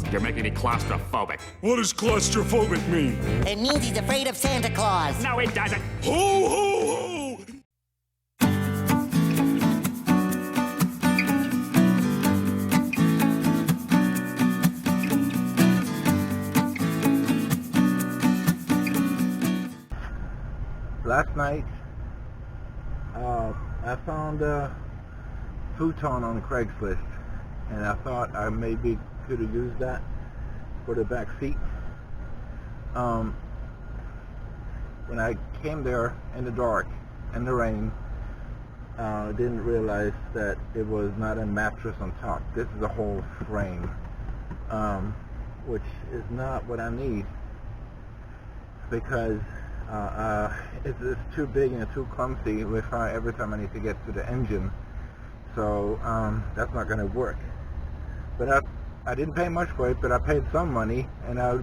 You're making me claustrophobic. What does claustrophobic mean? It means he's afraid of Santa Claus. No, it doesn't. Ho, ho, ho! Last night, I found a futon on Craigslist, and I thought I maybe could have used that for the back seat. When I came there in the dark and the rain, I didn't realize that it was not a mattress on top. This is a whole frame, which is not what I need, because it's too big and too clumsy every time I need to get to the engine. So that's not going to work. But I didn't pay much for it, but I paid some money, and I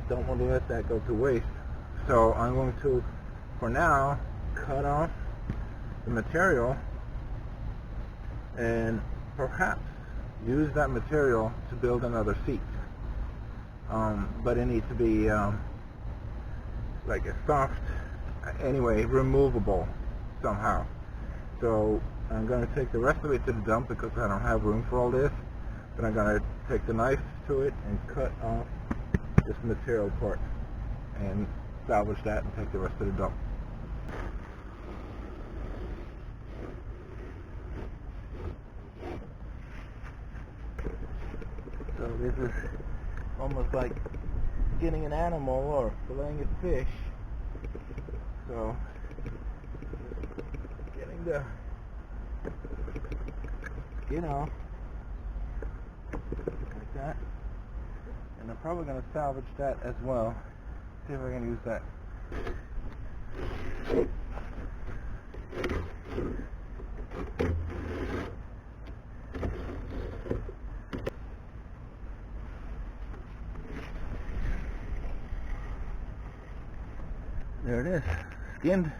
don't want to let that go to waste. So I'm going to, for now, cut off the material and perhaps use that material to build another seat. But it needs to be like a soft, anyway, removable somehow. So I'm going to take the rest of it to the dump because I don't have room for all this. But I'm going to take the knife to it and cut off this material part and salvage that and take the rest to the dump. So this is almost like getting an animal or filleting a fish. So getting the skin off like that, and I'm probably going to salvage that as well. See if I can use that. There it is, skinned.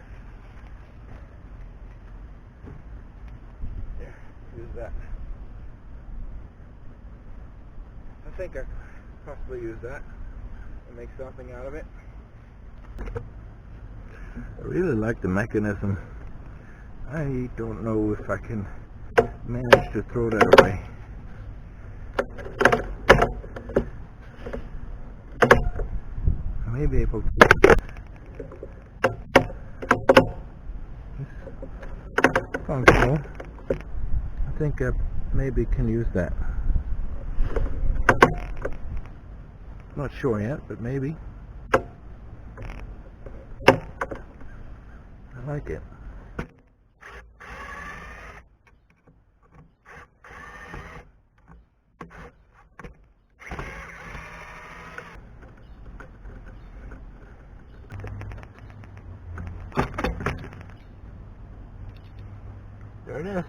There, use that. I think I could possibly use that and make something out of it. I really like the mechanism. I don't know if I can manage to throw that away. I may be able to. Functional. I think I maybe can use that. Not sure yet, but maybe. I like it. There it is.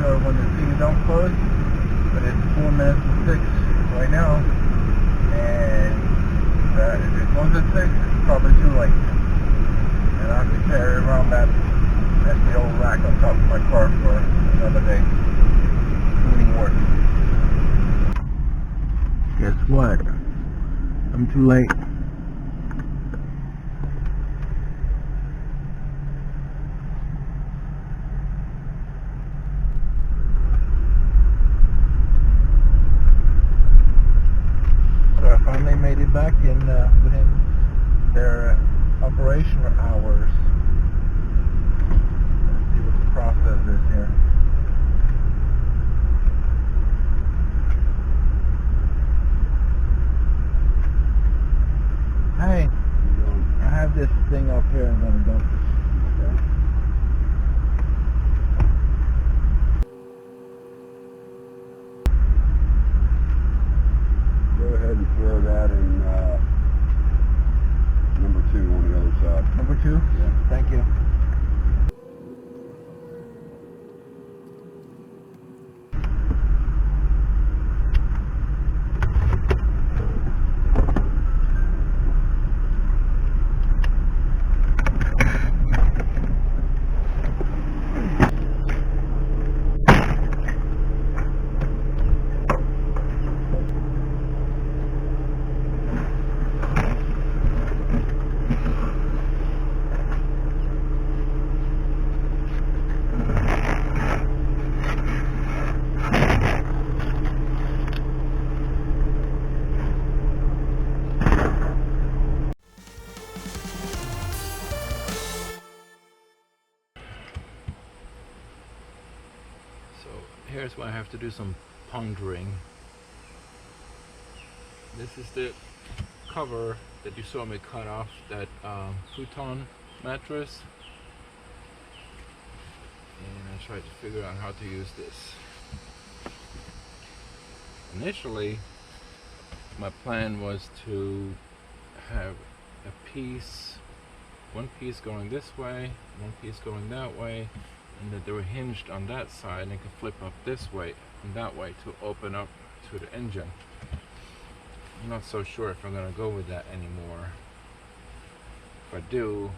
When the things don't close, but it's 4 minutes to 6 right now, and if it goes at 6, it's probably too late, and I have to carry around that the old rack on top of my car for another day doing work. Guess what? I'm too late. Finally made it back in within their operational hours. Let's see what the process is here. So here's where I have to do some pondering. This is the cover that you saw me cut off that futon mattress, and I tried to figure out how to use this. Initially, my plan was to have a piece, one piece going this way, one piece going that way, and that they were hinged on that side and they could flip up this way and that way to open up to the engine. I'm not so sure if I'm going to go with that anymore. If I do,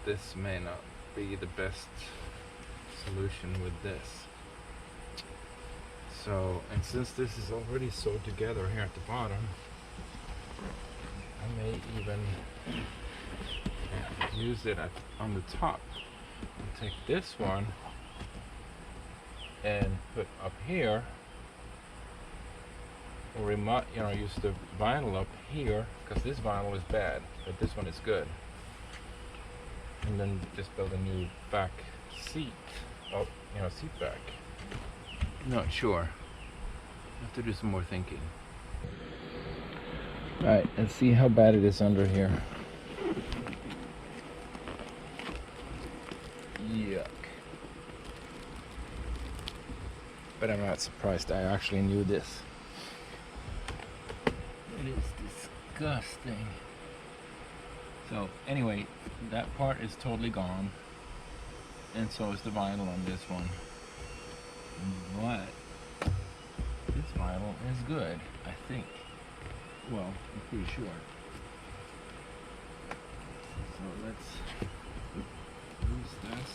this may not be the best solution with this. So, and since this is already sewed together here at the bottom, I may even use it on the top and take this one and put up here, or use the vinyl up here, because this vinyl is bad, but this one is good. And then just build a new back seat, seat back. Not sure. I have to do some more thinking. Alright, let's see how bad it is under here. Yuck. But I'm not surprised. I actually knew this. It is disgusting. So anyway, that part is totally gone, and so is the vinyl on this one. But this vinyl is good, I think. Well, I'm pretty sure. So let's use this.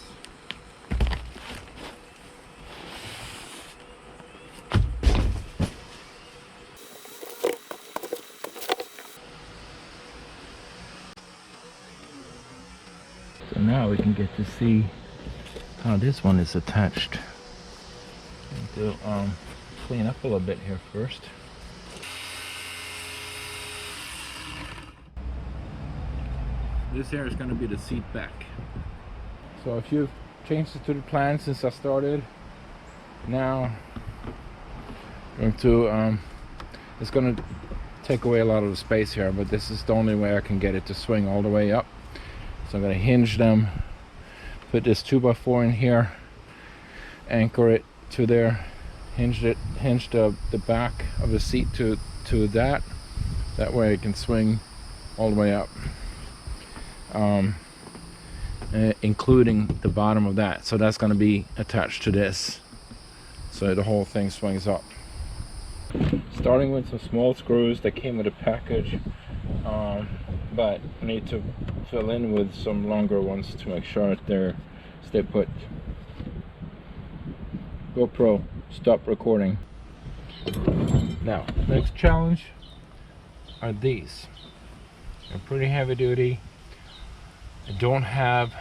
So now we can get to see how this one is attached. To clean up a little bit here first. This here is going to be the seat back. So a few changes to the plan since I started. Now going to it's going to take away a lot of the space here, but this is the only way I can get it to swing all the way up. So I'm going to hinge them, put this 2x4 in here, anchor it to there, hinge the back of the seat to that way it can swing all the way up, including the bottom of that. So that's going to be attached to this, so the whole thing swings up. Starting with some small screws that came with a package, but I need to fill in with some longer ones to make sure that they stay put. GoPro, stop recording. Now, next challenge are these. They're pretty heavy duty. I don't have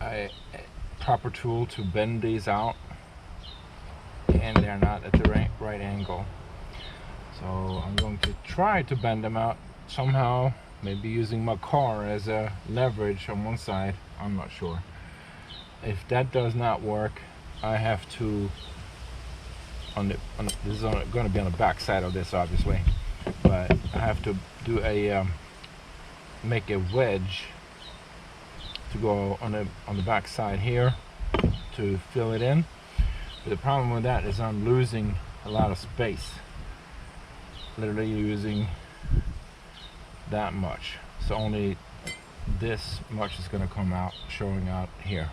a proper tool to bend these out, and they're not at the right angle. So I'm going to try to bend them out somehow, maybe using my car as a leverage on one side. I'm not sure. If that does not work, I have to, this is going to be on the back side of this obviously, but I have to do make a wedge to go on the back side here to fill it in. But the problem with that is I'm losing a lot of space, literally losing that much. So only this much is going to come out, showing out here.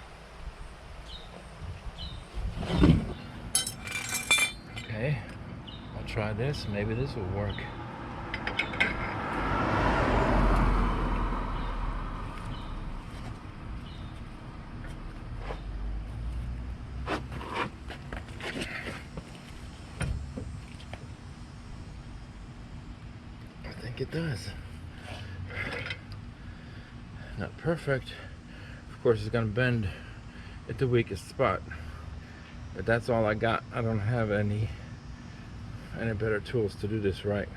Okay, I'll try this. Maybe this will work. I think it does. Not perfect. Of course, it's going to bend at the weakest spot. But that's all I got. I don't have any better tools to do this right.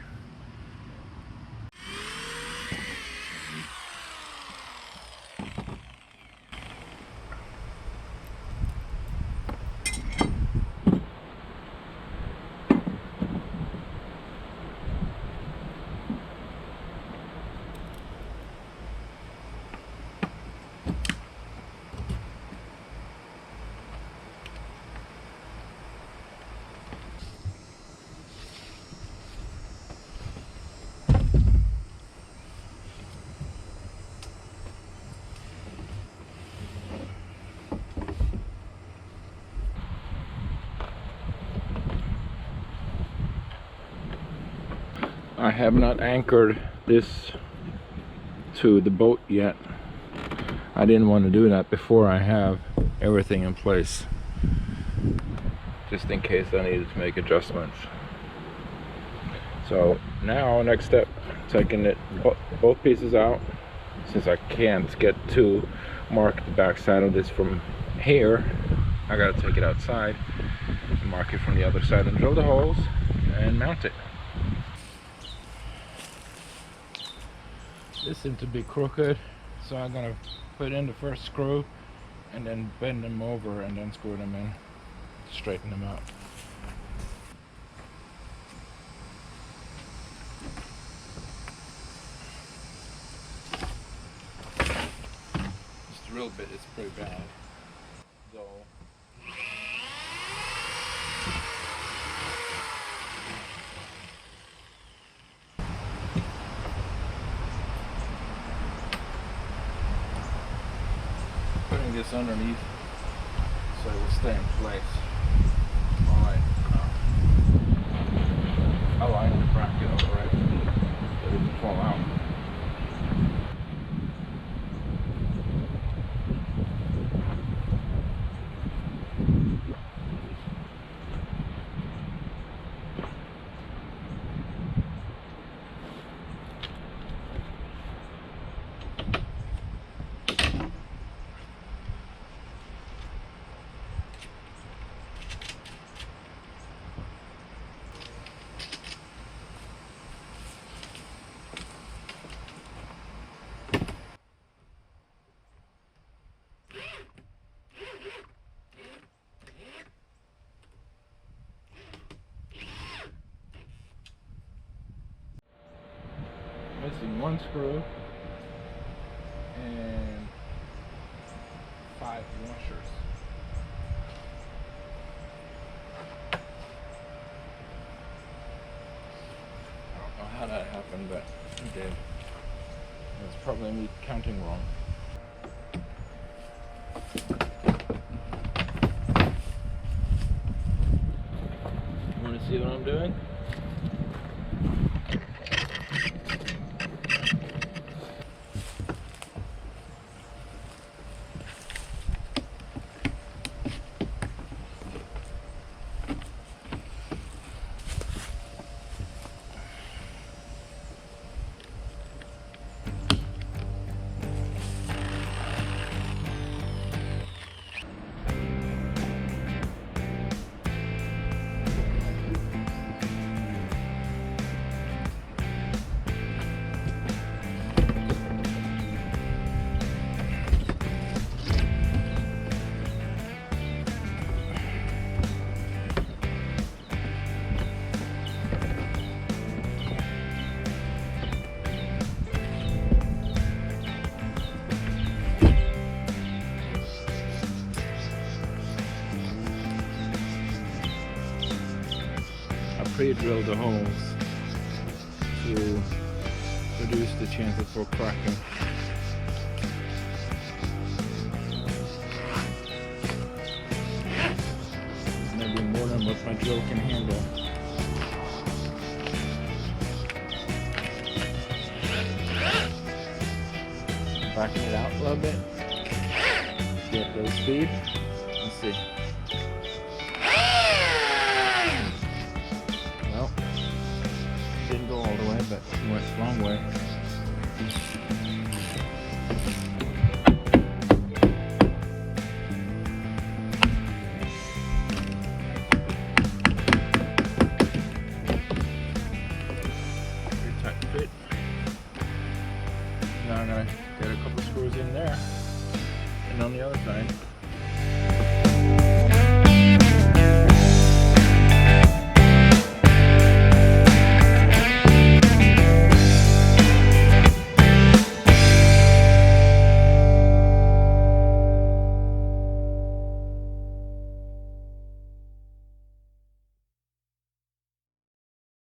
I have not anchored this to the boat yet. I didn't want to do that before I have everything in place, just in case I needed to make adjustments. So now, next step, taking it both pieces out, since I can't get to mark the back side of this from here. I gotta take it outside and mark it from the other side and drill the holes and mount it. This seemed to be crooked, so I'm gonna put in the first screw and then bend them over and then screw them in, straighten them out. This drill bit is pretty bad, though. Putting this underneath so it will stay in place. Alright. I like the bracket already, so it doesn't fall out. Missing one screw and 5 washers. I don't know how that happened, but it did. It's probably me counting wrong. You want to see what I'm doing? Pre-drill the holes to reduce the chances for cracking. Maybe more than what my drill can handle. Backing it out a little bit. Get the speed. Let's see. Didn't go all the way, but went a long way. Pretty tight fit. Now I'm gonna get a couple screws in there, and on the other side.